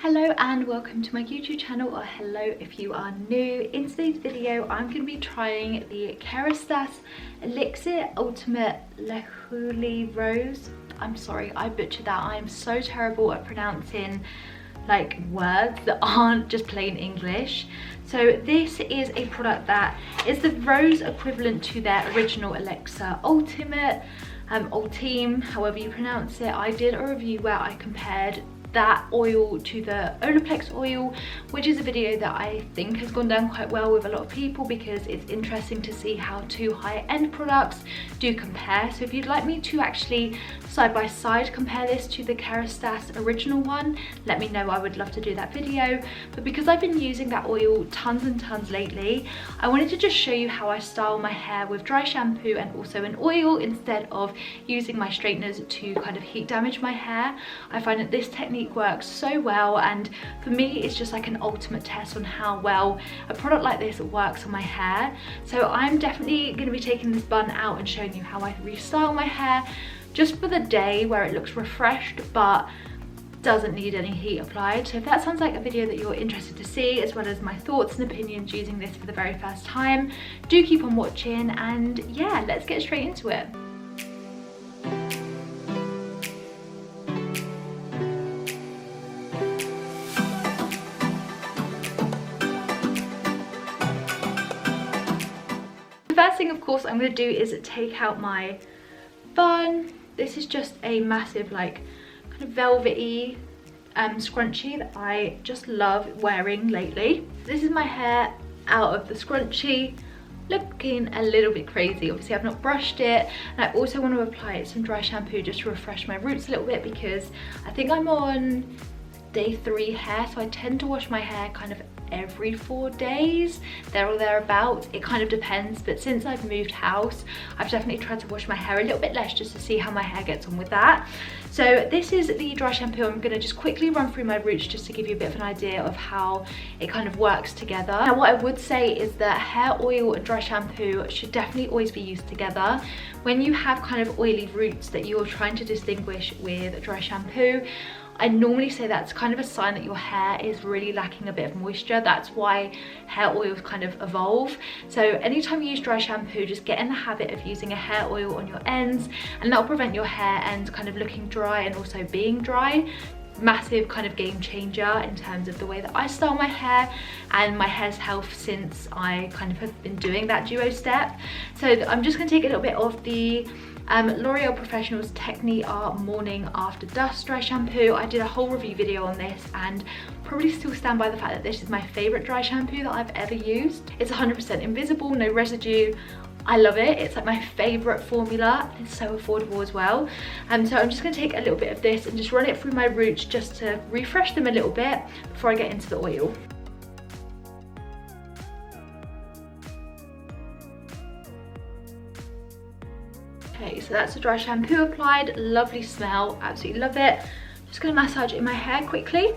Hello and welcome to my YouTube channel, or hello if you are new. In today's video I'm going to be trying the Kerastase Elixir Ultimate Lehuli Rose. I'm sorry, I butchered that. I am so terrible at pronouncing like words that aren't just plain English. So this is a product that is the rose equivalent to their original Elixir Ultimate, Ultime, however you pronounce it. I did a review where I compared that oil to the Olaplex oil, which is a video that I think has gone down quite well with a lot of people because it's interesting to see how two higher-end products do compare. So if you'd like me to actually side by side compare this to the Kerastase original one, let me know. I would love to do that video. But because I've been using that oil tons and tons lately, I wanted to just show you how I style my hair with dry shampoo and also an oil instead of using my straighteners to kind of heat damage my hair. I find that this technique works so well, and for me it's just like an ultimate test on how well a product like this works on my hair. So I'm definitely going to be taking this bun out and showing you how I restyle my hair just for the day where it looks refreshed but doesn't need any heat applied. So if that sounds like a video that you're interested to see, as well as my thoughts and opinions using this for the very first time, do keep on watching, and yeah, let's get straight into it. First thing, of course, I'm going to do is take out my bun. This is just a massive, like, kind of velvety scrunchie that I just love wearing lately. This is my hair out of the scrunchie, looking a little bit crazy. Obviously I've not brushed it, and I also want to apply some dry shampoo just to refresh my roots a little bit because I think I'm on day 3 hair, so I tend to wash my hair kind of every 4 days, there or thereabouts. It kind of depends, but since I've moved house I've definitely tried to wash my hair a little bit less just to see how my hair gets on with that. So this is the dry shampoo. I'm going to just quickly run through my roots just to give you a bit of an idea of how it kind of works together. Now what I would say is that hair oil and dry shampoo should definitely always be used together. When you have kind of oily roots that you're trying to distinguish with dry shampoo, I normally say that's kind of a sign that your hair is really lacking a bit of moisture. That's why hair oils kind of evolve. So anytime you use dry shampoo, just get in the habit of using a hair oil on your ends, and that'll prevent your hair ends kind of looking dry and also being dry. Massive kind of game changer in terms of the way that I style my hair and my hair's health since I kind of have been doing that duo step. So I'm just going to take a little bit of the L'Oreal Professional's Technique Art Morning After Dust dry shampoo. I did a whole review video on this and probably still stand by the fact that this is my favourite dry shampoo that I've ever used. It's 100% invisible, no residue. I love it. It's like my favourite formula. It's so affordable as well. So I'm just going to take a little bit of this and just run it through my roots just to refresh them a little bit before I get into the oil. Okay, so that's the dry shampoo applied. Lovely smell, absolutely love it. Just going to massage it in my hair quickly.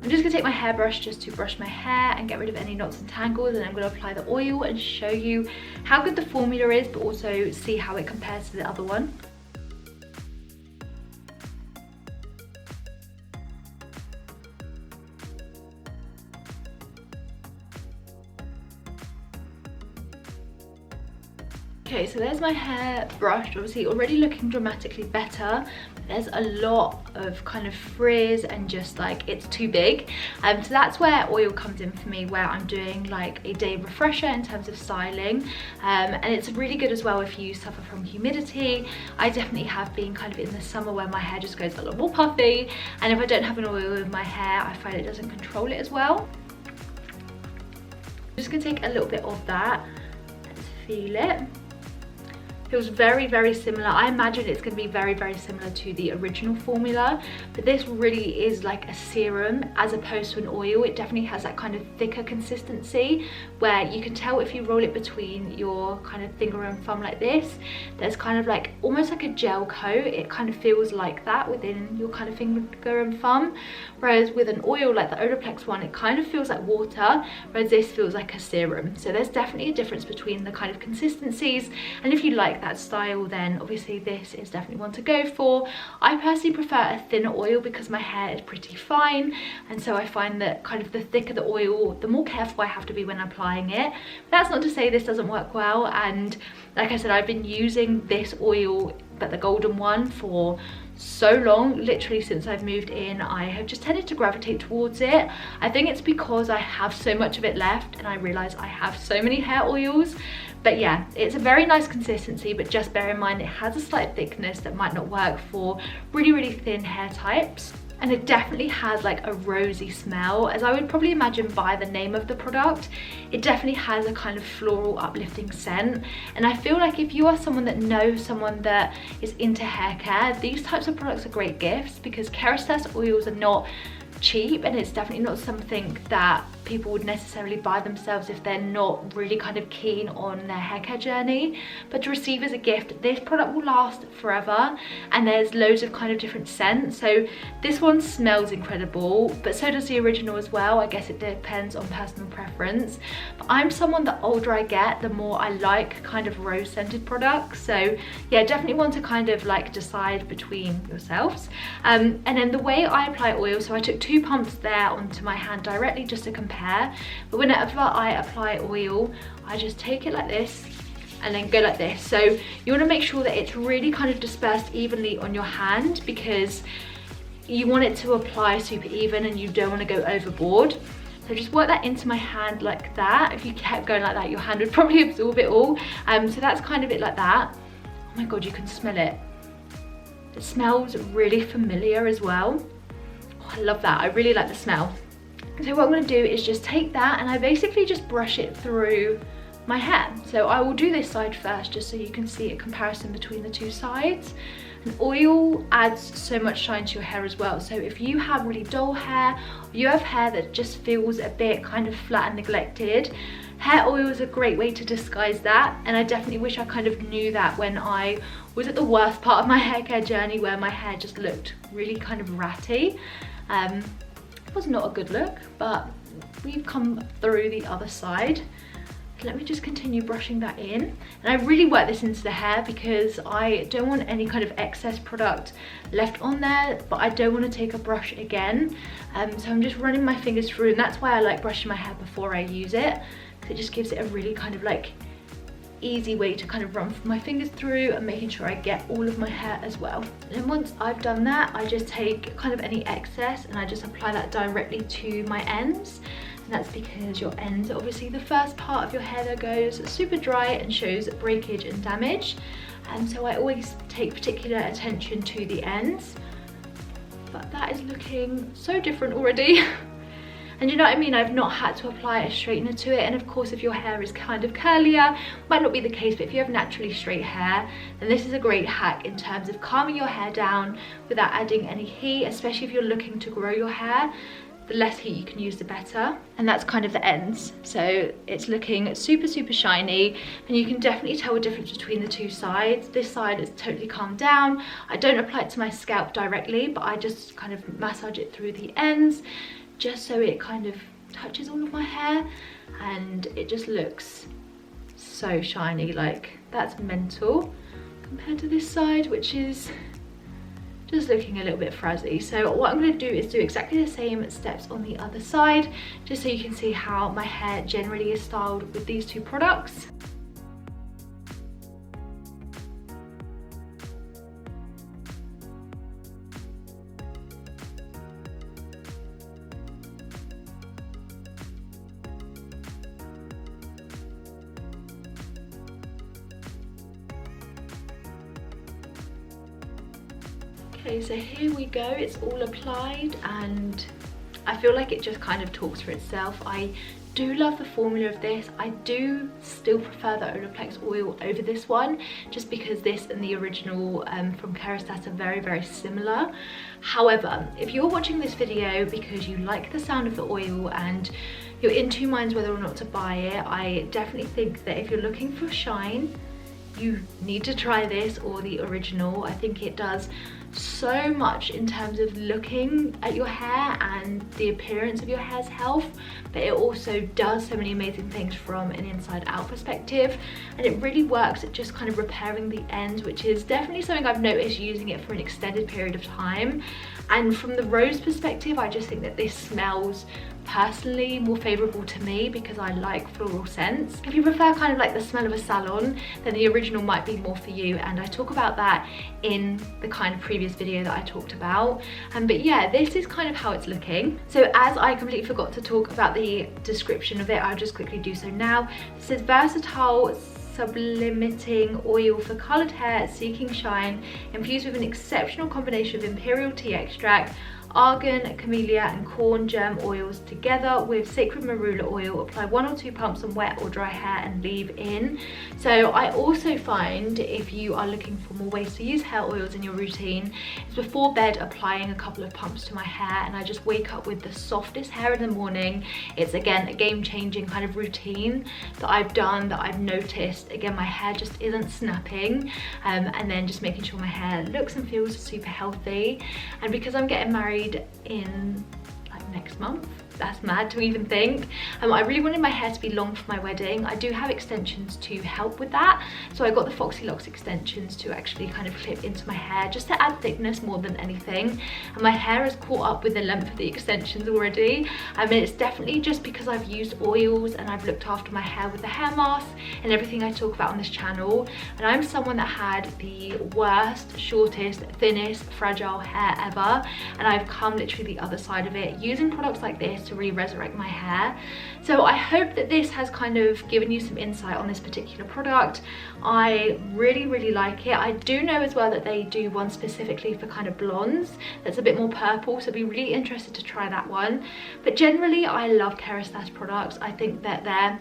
I'm just going to take my hairbrush just to brush my hair and get rid of any knots and tangles, and I'm going to apply the oil and show you how good the formula is, but also see how it compares to the other one. Okay, so there's my hair brushed, obviously already looking dramatically better. There's a lot of kind of frizz and just like it's too big. So that's where oil comes in for me, where I'm doing like a day refresher in terms of styling. And it's really good as well if you suffer from humidity. I definitely have been kind of in the summer where my hair just goes a lot more puffy, and if I don't have an oil in my hair I find it doesn't control it as well. I'm just going to take a little bit of that and feel it. Feels very, very similar. I imagine it's going to be very, very similar to the original formula, but this really is like a serum as opposed to an oil. It definitely has that kind of thicker consistency where you can tell if you roll it between your kind of finger and thumb like this, there's kind of like almost like a gel coat. It kind of feels like that within your kind of finger and thumb, whereas with an oil like the Olaplex one, it kind of feels like water, whereas this feels like a serum. So there's definitely a difference between the kind of consistencies, and if you like that style, then obviously this is definitely one to go for. I personally prefer a thinner oil because my hair is pretty fine, and so I find that kind of the thicker the oil, the more careful I have to be when applying it. But that's not to say this doesn't work well, and like I said, I've been using this oil, but the golden one, for so long, literally since I've moved in. I have just tended to gravitate towards it. I think it's because I have so much of it left and I realize I have so many hair oils. But yeah, it's a very nice consistency, but just bear in mind it has a slight thickness that might not work for really, really thin hair types. And it definitely has like a rosy smell, as I would probably imagine by the name of the product. It definitely has a kind of floral uplifting scent, and I feel like if you are someone that knows someone that is into hair care, these types of products are great gifts, because Kerastase oils are not cheap, and it's definitely not something that people would necessarily buy themselves if they're not really kind of keen on their hair care journey. But to receive as a gift, this product will last forever, and there's loads of kind of different scents. So this one smells incredible, but so does the original as well. I guess it depends on personal preference, but I'm someone that older I get, the more I like kind of rose scented products. So yeah, definitely want to kind of like decide between yourselves. And then the way I apply oil, so I took 2 pumps there onto my hand directly just to compare, but whenever I apply oil, I just take it like this and then go like this. So you want to make sure that it's really kind of dispersed evenly on your hand, because you want it to apply super even and you don't want to go overboard. So just work that into my hand like that. If you kept going like that, your hand would probably absorb it all. So that's kind of it like that. Oh my god, you can smell it. It smells really familiar as well. Oh, I love that. I really like the smell. So what I'm going to do is just take that and I basically just brush it through my hair. So I will do this side first just so you can see a comparison between the two sides. And oil adds so much shine to your hair as well. So if you have really dull hair, or you have hair that just feels a bit kind of flat and neglected, hair oil is a great way to disguise that. And I definitely wish I kind of knew that when I was at the worst part of my hair care journey, where my hair just looked really kind of ratty. It was not a good look, but we've come through the other side. Let me just continue brushing that in, and I really work this into the hair because I don't want any kind of excess product left on there, but I don't want to take a brush again. So I'm just running my fingers through, and that's why I like brushing my hair before I use it, because it just gives it a really kind of like easy way to kind of run my fingers through and making sure I get all of my hair as well. And then once I've done that, I just take kind of any excess and I just apply that directly to my ends. And that's because your ends are obviously the first part of your hair that goes super dry and shows breakage and damage. And so I always take particular attention to the ends. But that is looking so different already. And you know what I mean, I've not had to apply a straightener to it. And of course, if your hair is kind of curlier, might not be the case, but if you have naturally straight hair, then this is a great hack in terms of calming your hair down without adding any heat, especially if you're looking to grow your hair. The less heat you can use, the better. And that's kind of the ends. So it's looking super, super shiny, and you can definitely tell a difference between the two sides. This side is totally calmed down. I don't apply it to my scalp directly, but I just kind of massage it through the ends, just so it kind of touches all of my hair, and it just looks so shiny. Like, that's mental compared to this side, which is just looking a little bit frizzy. So what I'm going to do is do exactly the same steps on the other side, just so you can see how my hair generally is styled with these two products. Okay, so here we go, it's all applied, and I feel like it just kind of talks for itself. I do love the formula of this. I do still prefer the Olaplex oil over this one, just because this and the original from Kerastase are very, very similar. However, if you're watching this video because you like the sound of the oil and you're in two minds whether or not to buy it, I definitely think that if you're looking for shine, you need to try this or the original. I think it does so much in terms of looking at your hair and the appearance of your hair's health, but it also does so many amazing things from an inside out perspective, and it really works at just kind of repairing the ends, which is definitely something I've noticed using it for an extended period of time. And from the rose perspective, I just think that this smells personally more favourable to me because I like floral scents. If you prefer kind of like the smell of a salon, then the original might be more for you, and I talk about that in the kind of previous video that I talked about. But yeah, this is kind of how it's looking. So as I completely forgot to talk about the description of it, I'll just quickly do so now. It says versatile sublimating oil for coloured hair seeking shine, infused with an exceptional combination of imperial tea extract, argan, camellia and corn germ oils together with sacred marula oil. Apply 1 or 2 pumps on wet or dry hair and leave in. So I also find if you are looking for more ways to use hair oils in your routine, is before bed applying a couple of pumps to my hair, and I just wake up with the softest hair in the morning. It's again a game-changing kind of routine that I've done, that I've noticed. Again, my hair just isn't snapping, and then just making sure my hair looks and feels super healthy. And because I'm getting married in like next month, that's mad to even think. I really wanted my hair to be long for my wedding. I do have extensions to help with that, so I got the Foxy Locks extensions to actually kind of clip into my hair just to add thickness more than anything, and my hair has caught up with the length of the extensions already. I mean, it's definitely just because I've used oils and I've looked after my hair with the hair mask and everything I talk about on this channel, and I'm someone that had the worst, shortest, thinnest, fragile hair ever, and I've come literally the other side of it using products like this to really resurrect my hair. So I hope that this has kind of given you some insight on this particular product. I really like it. I do know as well that they do one specifically for kind of blondes that's a bit more purple, so I'd be really interested to try that one. But generally I love Kerastase products. I think that they're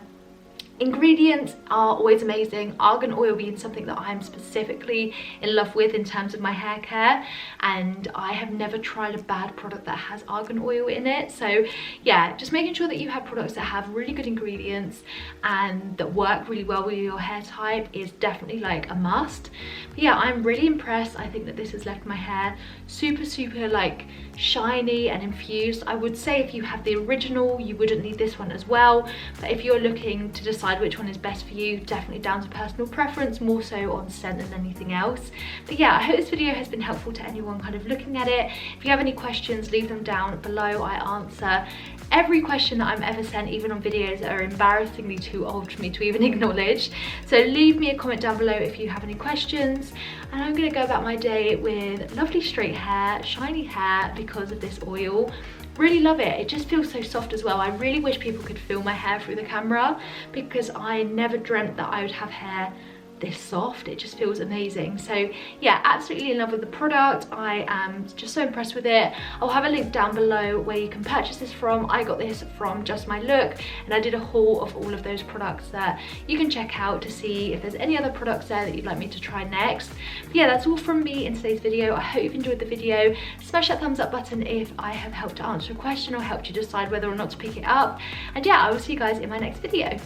ingredients are always amazing. Argan oil being something that I'm specifically in love with in terms of my hair care, and I have never tried a bad product that has argan oil in it. So yeah, just making sure that you have products that have really good ingredients and that work really well with your hair type is definitely like a must. But yeah, I'm really impressed. I think that this has left my hair super like shiny and infused. I would say if you have the original, you wouldn't need this one as well, but if you're looking to decide which one is best for you, definitely down to personal preference, more so on scent than anything else. But yeah, I hope this video has been helpful to anyone kind of looking at it. If you have any questions, leave them down below. I answer every question that I'm ever sent, even on videos that are embarrassingly too old for me to even acknowledge. So leave me a comment down below if you have any questions, and I'm gonna go about my day with lovely straight hair, shiny hair because of this oil. Really love it. It just feels so soft as well. I really wish people could feel my hair through the camera because I never dreamt that I would have hair this soft. It just feels amazing. So yeah, absolutely in love with the product. I am just so impressed with it. I'll have a link down below where you can purchase this from. I got this from Just My Look, and I did a haul of all of those products that you can check out to see if there's any other products there that you'd like me to try next. But yeah, that's all from me in today's video. I hope you've enjoyed the video. Smash that thumbs up button if I have helped to answer a question or helped you decide whether or not to pick it up. And yeah, I will see you guys in my next video.